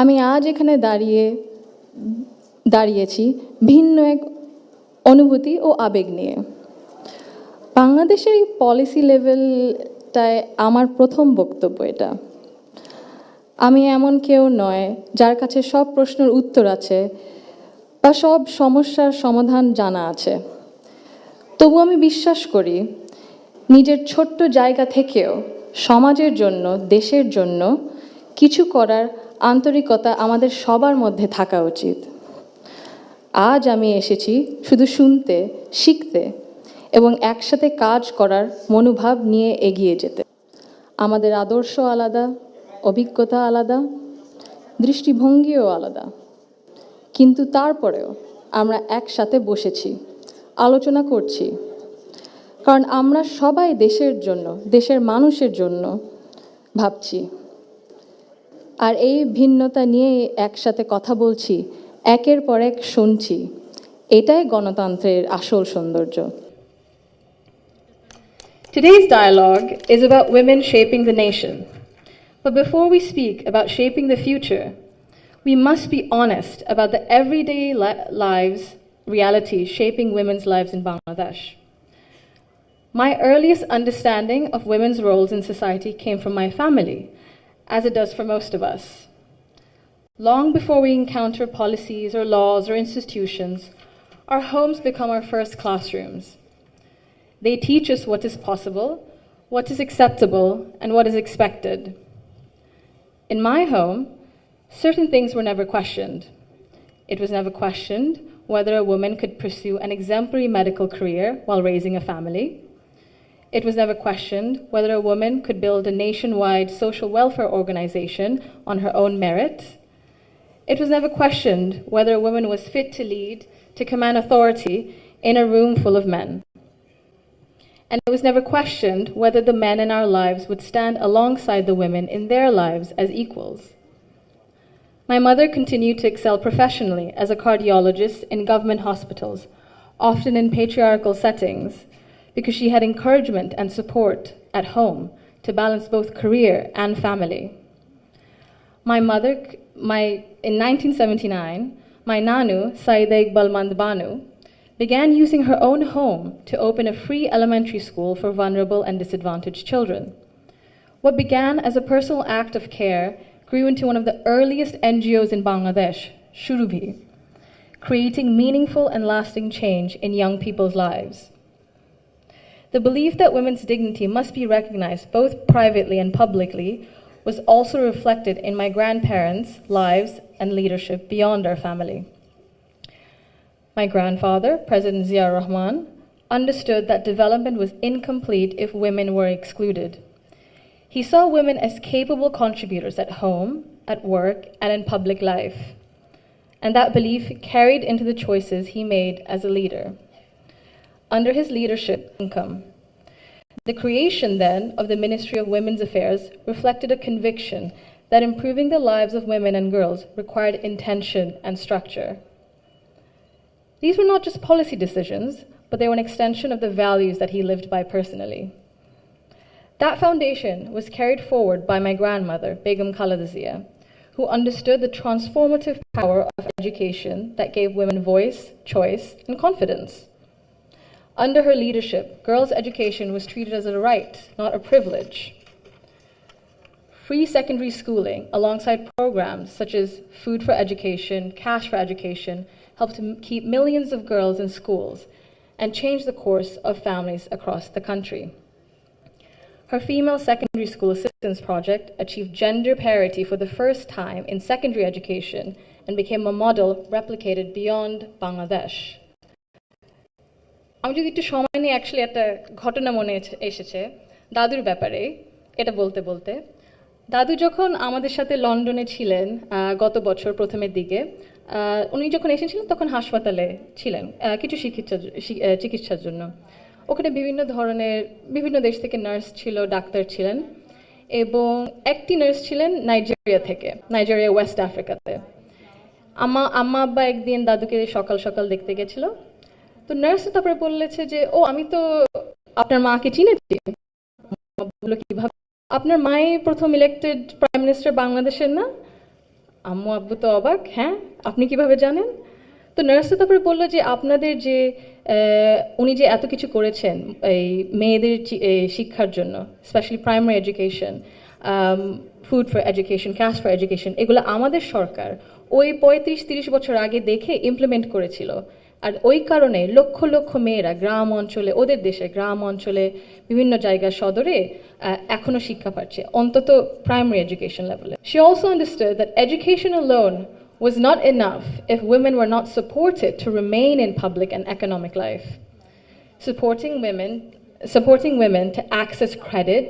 আমি আজ এখানে দাঁড়িয়েছি ভিন্ন এক অনুভূতি ও আবেগ নিয়ে। বাংলাদেশের এই পলিসি লেভেলটায় আমার প্রথম বক্তব্য এটা। আমি এমন কেউ নয় যার কাছে সব প্রশ্নের উত্তর আছে বা সব সমস্যার সমাধান জানা আছে। তবু আমি বিশ্বাস করি নিজের ছোট্ট জায়গা থেকেও সমাজের জন্য, দেশের জন্য কিছু করার আন্তরিকতা আমাদের সবার মধ্যে থাকা উচিত। আজ আমি এসেছি শুধু শুনতে, শিখতে এবং একসাথে কাজ করার মনোভাব নিয়ে এগিয়ে যেতে। আমাদের আদর্শ আলাদা, অভিজ্ঞতা আলাদা, দৃষ্টিভঙ্গিও আলাদা, কিন্তু তারপরেও আমরা একসাথে বসেছি, আলোচনা করছি, কারণ আমরা সবাই দেশের জন্য, দেশের মানুষের জন্য ভাবছি। আর এই ভিন্নতা নিয়ে একসাথে কথা বলছি, একের পর এক শুনছি, এটাই গণতন্ত্রের আসল সৌন্দর্য। Today's dialogue is about women shaping the nation. But before we speak about shaping the future, we must be honest about the everyday lives, reality shaping women's lives in Bangladesh. My earliest understanding of women's roles in society came from my family, as it does for most of us. Long before we encounter policies or laws or institutions, our homes become our first classrooms. They teach us what is possible, what is acceptable, and what is expected. In my home, certain things were never questioned. It was never questioned whether a woman could pursue an exemplary medical career while raising a family. It was never questioned whether a woman could build a nationwide social welfare organization on her own merit. It was never questioned whether a woman was fit to lead, to command authority in a room full of men. And it was never questioned whether the men in our lives would stand alongside the women in their lives as equals. My mother continued to excel professionally as a cardiologist in government hospitals, often in patriarchal settings, because she had encouragement and support at home to balance both career and family. In 1979, my Nanu, Saida Iqbal Banu, began using her own home to open a free elementary school for vulnerable and disadvantaged children. What began as a personal act of care grew into one of the earliest NGOs in Bangladesh, Shurubhi, creating meaningful and lasting change in young people's lives. The belief that women's dignity must be recognized both privately and publicly was also reflected in my grandparents' lives and leadership beyond our family. My grandfather, President Zaima Rahman, understood that development was incomplete if women were excluded. He saw women as capable contributors at home, at work, and in public life. And that belief carried into the choices he made as a leader. Under his leadership, income. The creation then of the Ministry of Women's Affairs reflected a conviction that improving the lives of women and girls required intention and structure. These were not just policy decisions, but they were an extension of the values that he lived by personally. That foundation was carried forward by my grandmother, Begum Khaleda Zia, who understood the transformative power of education that gave women voice, choice, and confidence. Under her leadership, girls' education was treated as a right, not a privilege. Free secondary schooling, alongside programs such as food for education, cash for education, helped to keep millions of girls in schools and change the course of families across the country. Her female secondary school assistance project achieved gender parity for the first time in secondary education and became a model replicated beyond Bangladesh. আমি যদি একটু সময় নিয়ে actually একটা ঘটনা মনে এসেছে দাদুর ব্যাপারে, এটা বলতে বলতে। দাদু যখন আমাদের সাথে লন্ডনে ছিলেন গত বছর প্রথমের দিকে, উনি যখন এসেছিলেন তখন হাসপাতালে ছিলেন কিছু চিকিৎসার জন্য। ওখানে বিভিন্ন দেশ থেকে নার্স ছিল, ডাক্তার ছিলেন, এবং একটি নার্স ছিলেন নাইজেরিয়া ওয়েস্ট আফ্রিকাতে। আম্মা আব্বা একদিন দাদুকে সকাল সকাল দেখতে গেছিল। তো নার্স তারপরে বললেছে যে, ও আমি তো আপনার মাকে চিনেছি। বললো কিভাবে? আপনার মাই প্রথম ইলেক্টেড প্রাইম মিনিস্টার বাংলাদেশের না? আম্মু আব্বু তো অবাক, হ্যাঁ আপনি কিভাবে জানেন? তো নার্স তো তারপরে বললো যে আপনাদের যে উনি যে এত কিছু করেছেন এই মেয়েদের শিক্ষার জন্য, specially primary education, food for education, cash for education, এগুলো আমাদের সরকার ওই 35-30 বছর আগে দেখে ইমপ্লিমেন্ট করেছিল। আর ওই কারণে লক্ষ লক্ষ মেয়েরা গ্রাম অঞ্চলে, ওদের দেশে গ্রাম অঞ্চলে বিভিন্ন জায়গার সদরে এখনো শিক্ষা পাচ্ছে, অন্তত প্রাইমারি এডুকেশন লেভেলে। She also understood that education alone was not enough if women were not supported to remain in public and economic life. Supporting women to access credit,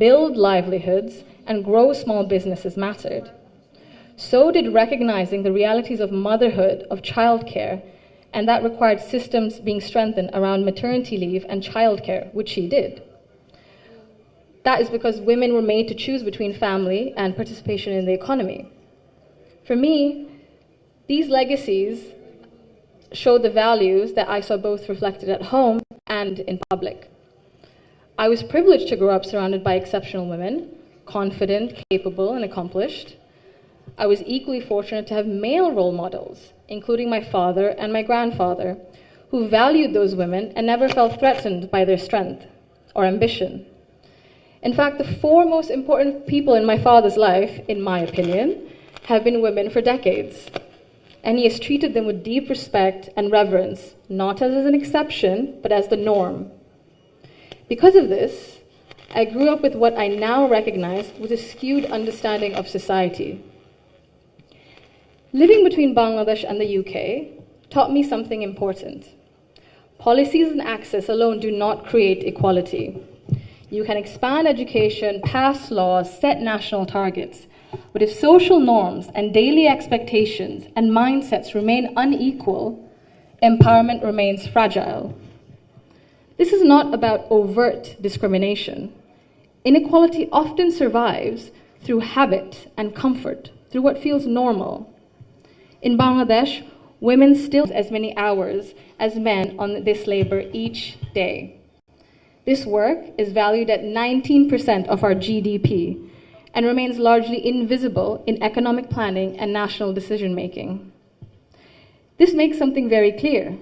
build livelihoods, and grow small businesses mattered. So did recognizing the realities of motherhood, of childcare, and that required systems being strengthened around maternity leave and childcare, which she did. That is because women were made to choose between family and participation in the economy. For me, these legacies show the values that I saw both reflected at home and in public. I was privileged to grow up surrounded by exceptional women, confident, capable, and accomplished. I was equally fortunate to have male role models, including my father and my grandfather, who valued those women and never felt threatened by their strength or ambition. In fact, the four most important people in my father's life, in my opinion, have been women for decades. And he has treated them with deep respect and reverence, not as an exception, but as the norm. Because of this, I grew up with what I now recognize was a skewed understanding of society. Living between Bangladesh and the UK taught me something important. Policies and access alone do not create equality. You can expand education, pass laws, set national targets, but if social norms and daily expectations and mindsets remain unequal, empowerment remains fragile. This is not about overt discrimination. Inequality often survives through habit and comfort, through what feels normal. In Bangladesh, women still work as many hours as men on this labor each day. This work is valued at 19% of our GDP and remains largely invisible in economic planning and national decision-making. This makes something very clear.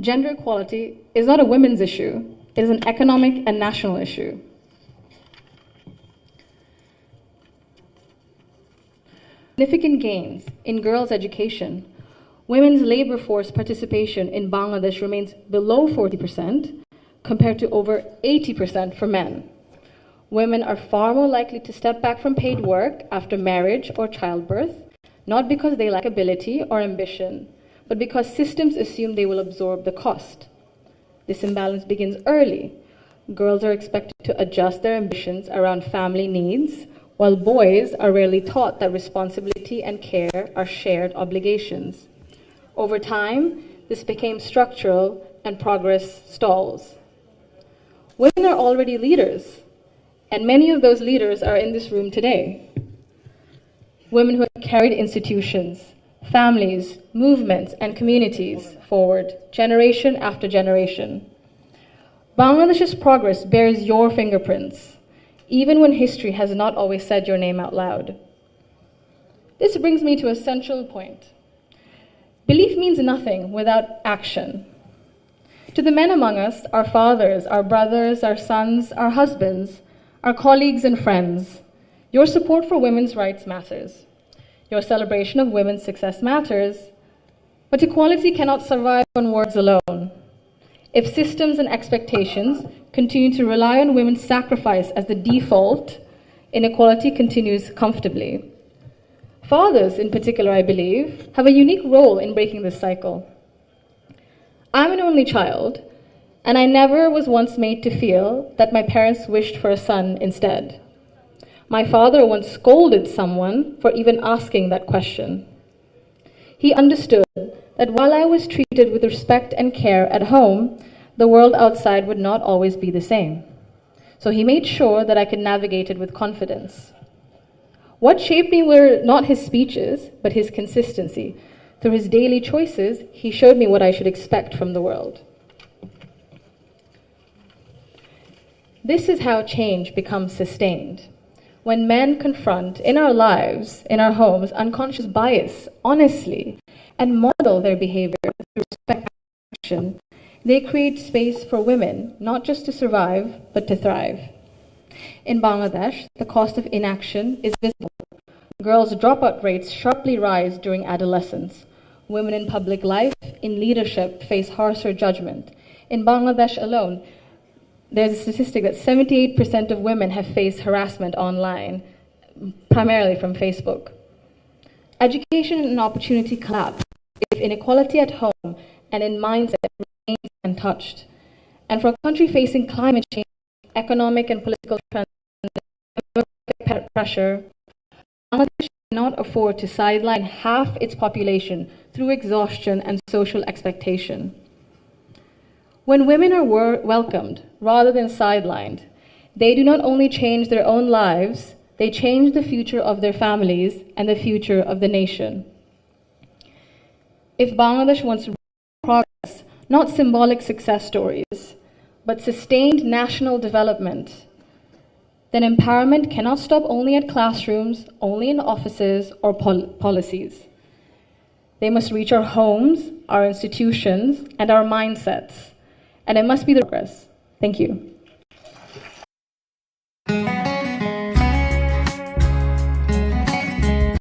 Gender equality is not a women's issue, it is an economic and national issue. Significant gains in girls' education. Women's labor force participation in Bangladesh remains below 40%, compared to over 80% for men. Women are far more likely to step back from paid work after marriage or childbirth, not because they lack ability or ambition, but because systems assume they will absorb the cost. This imbalance begins early. Girls are expected to adjust their ambitions around family needs, while boys are rarely taught that responsibility and care are shared obligations. Over time, this became structural and progress stalls. Women are already leaders, and many of those leaders are in this room today. Women who have carried institutions, families, movements, and communities forward, generation after generation. Bangladesh's progress bears your fingerprints, even when history has not always said your name out loud. This brings me to a central point. Belief means nothing without action. To the men among us, our fathers, our brothers, our sons, our husbands, our colleagues and friends, your support for women's rights matters. Your celebration of women's success matters, but equality cannot survive on words alone. If systems and expectations continue to rely on women's sacrifice as the default, inequality continues comfortably. Fathers, in particular, I believe, have a unique role in breaking this cycle. I'm an only child, and I never was once made to feel that my parents wished for a son instead. My father once scolded someone for even asking that question. He understood that while I was treated with respect and care at home, the world outside would not always be the same. So he made sure that I could navigate it with confidence. What shaped me were not his speeches, but his consistency. Through his daily choices, he showed me what I should expect from the world. This is how change becomes sustained. when men confront in our lives, in our homes, unconscious bias honestly and model their behavior through respect and action, they create space for women not just to survive, but to thrive. In Bangladesh, the cost of inaction is visible. Girls' dropout rates sharply rise during adolescence. Women in public life, in leadership, face harsher judgment. In Bangladesh alone, there's a statistic that 78% of women have faced harassment online, primarily from Facebook. Education and opportunity collapse if inequality at home and in mindset remains untouched. And for a country facing climate change, economic and political pressure, Bangladesh cannot afford to sideline half its population through exhaustion and social expectation. When women are welcomed rather than sidelined, they do not only change their own lives, they change the future of their families and the future of the nation. If Bangladesh wants progress, not symbolic success stories, but sustained national development, then empowerment cannot stop only at classrooms, only in offices or policies. They must reach our homes, our institutions, and our mindsets. And it must be the progress. Thank you.